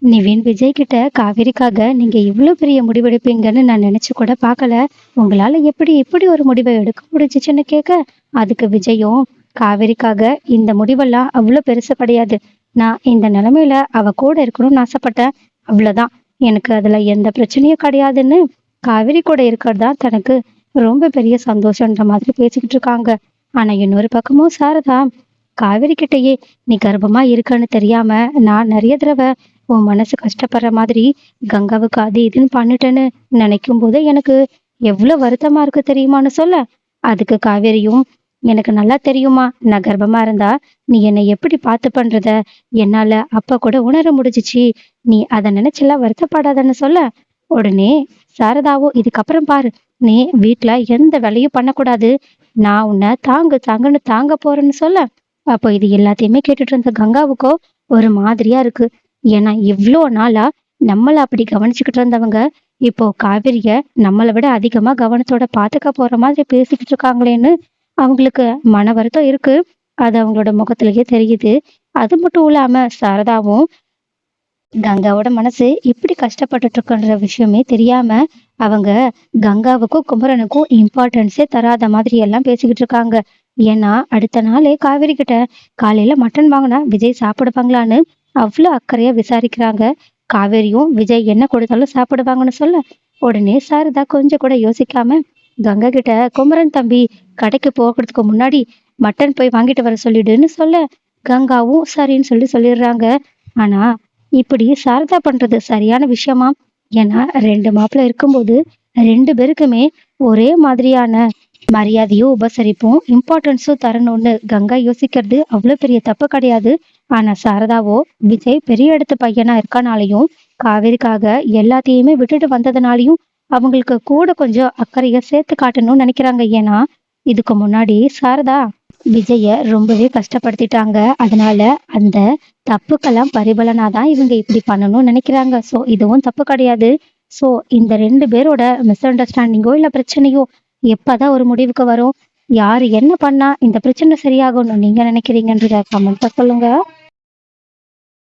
நிவின் விஜய் கிட்ட காவேரிக்காக நீங்க இவ்வளவு பெரிய முடிவெடுப்பீங்கன்னு நான் நினைச்சு கூட பார்க்கல. உங்களால எப்படி இப்படி ஒரு முடிவை எடுக்க முடிஞ்சுச்சுன்னு கேட்க, அதுக்கு விஜயும் காவேரிக்காக இந்த முடிவெல்லாம் அவ்வளவு பெருசு கிடையாது. நான் இந்த நிலைமையில அவ கூட இருக்கணும்னு ஆசைப்பட்டேன். அவ்வளவுதான். எனக்கு அதுல எந்த பிரச்சனையும் கிடையாதுன்னு காவேரி கூட இருக்கிறது தான் தனக்கு ரொம்ப பெரிய சந்தோஷன்ற மாதிரி பேசிக்கிட்டு இருக்காங்க. ஆனா இன்னொரு பக்கமும் சாரதா காவேரி கிட்டயே நீ கர்ப்பமா இருக்கன்னு தெரியாம நான் நிறைய தடவை உன் மனசு கஷ்டப்படுற மாதிரி கங்காவுக்கு அது இதுன்னு பண்ணிட்டேன்னு நினைக்கும் போது எனக்கு எவ்வளவு வருத்தமா இருக்கு தெரியுமான்னு சொல்ல, அதுக்கு காவேரியும் எனக்கு நல்லா தெரியுமா, நான் கர்ப்பமா இருந்தா நீ என்னை எப்படி பார்த்து பண்றத என்னால அப்ப கூட உணர முடிஞ்சுச்சு. நீ அதை நினைச்செல்லாம் வருத்தப்படாதன்னு சொல்ல, உடனே சாரதாவோ இதுக்கப்புறம் பாரு, நீ வீட்ல எந்த வேலையும் பண்ணக்கூடாது, நான் உன்னை தாங்கு தாங்குன்னு தாங்க போறேன்னு சொல்ல, அப்போ இது எல்லாத்தையுமே கேட்டுட்டு இருந்த கங்காவுக்கோ ஒரு மாதிரியா இருக்கு. ஏன்னா இவ்ளோ நாளா நம்மள அப்படி கவனிச்சுக்கிட்டு இருந்தவங்க இப்போ காவிரிய நம்மளை விட அதிகமா கவனத்தோட பாத்துக்க போற மாதிரி பேசிக்கிட்டு இருக்காங்களேன்னு அவங்களுக்கு மன வருத்தம் இருக்கு. அது அவங்களோட முகத்திலேயே தெரியுது. அது மட்டும் இல்லாம சாரதாவும் கங்காவோட மனசு இப்படி கஷ்டப்பட்டுட்டு இருக்குன்ற விஷயமே தெரியாம அவங்க கங்காவுக்கும் குமரனுக்கும் இம்பார்ட்டன்ஸே தராத மாதிரி எல்லாம் பேசிக்கிட்டு இருக்காங்க. ஏன்னா அடுத்த நாளே காவேரி கிட்ட காலையில மட்டன் வாங்கினா விஜய் சாப்பிடுவாங்களான்னு அவ்வளவு அக்கறையா விசாரிக்கிறாங்க. காவேரியும் விஜய் என்ன கொடுத்தாலும் சாப்பிடுவாங்கன்னு சொல்ல, உடனே சாரதா கொஞ்சம் கூட யோசிக்காம கங்கா கிட்ட குமரன் தம்பி கடைக்கு போகிறதுக்கு முன்னாடி மட்டன் போய் வாங்கிட்டு வர சொல்லிடுன்னு சொல்ல, கங்காவும் சரின்னு சொல்லிடுறாங்க. ஆனா இப்படி சாரதா பண்றது சரியான விஷயமா? ஏன்னா 2 மாப்பிள்ளை இருக்கும்போது 2 பேருக்குமே ஒரே மாதிரியான மரியாதையும் உபசரிப்பும் இம்பார்ட்டன்ஸும் தரணும்னு கங்கா யோசிக்கிறது அவ்வளவு பெரிய தப்பு கிடையாது. ஆனா சாரதாவோ விஜய் பெரிய இடத்து பையனா இருக்கனாலையும் காவேரிக்காக எல்லாத்தையுமே விட்டுட்டு வந்ததுனாலையும் அவங்களுக்கு கூட கொஞ்சம் அக்கறைய சேர்த்து காட்டணும்னு நினைக்கிறாங்க. ஏன்னா இதுக்கு முன்னாடி சாரதா விஜய ரொம்பவே கஷ்டப்படுத்திட்டாங்க. அதனால அந்த தப்புக்கெல்லாம் பரிபலனாதான் இவங்க இப்படி பண்ணணும்னு நினைக்கிறாங்க. சோ இதுவும் தப்பு கிடையாது. சோ இந்த 2 பேரோட மிஸ் அண்டர்ஸ்டாண்டிங்கோ இல்ல பிரச்சனையோ எப்பதான் ஒரு முடிவுக்கு வரும்? யாரு என்ன பண்ணா இந்த பிரச்சனை சரியாகும்னு நீங்க நினைக்கிறீங்கன்றத கமெண்ட்ல சொல்லுங்க.